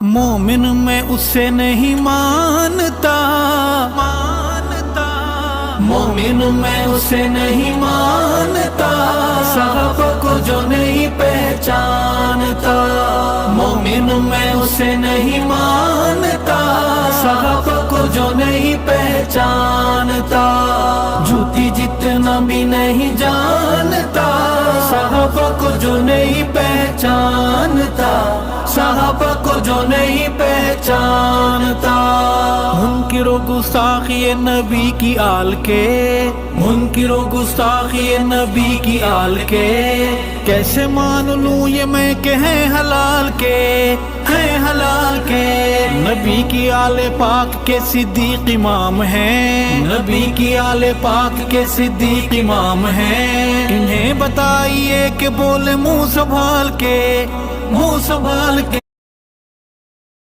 مومن میں اسے نہیں مانتا، مومن میں اسے نہیں مانتا، صحابہ کو جو نہیں پہچانتا، مومن میں اسے نہیں مانتا، صحابہ کو جو نہیں پہچانتا، جھوٹی جتنا بھی نہیں جانتا، صحابہ کو جو نہیں پہچانتا، صحابہ کو جو نہیں پہچانتا، منکر و گستاخی نبی کی آل کے، منکر و گستاخی نبی کی آل کے، کیسے مان لوں یہ میں کہ ہیں حلال کے، ہیں حلال کے، نبی کی آل پاک کے صدیق امام ہیں، نبی کی آل پاک کے صدیق امام ہیں، انہیں بتائیے کہ بولے منہ سنبھال کے، منہ سنبھال کے۔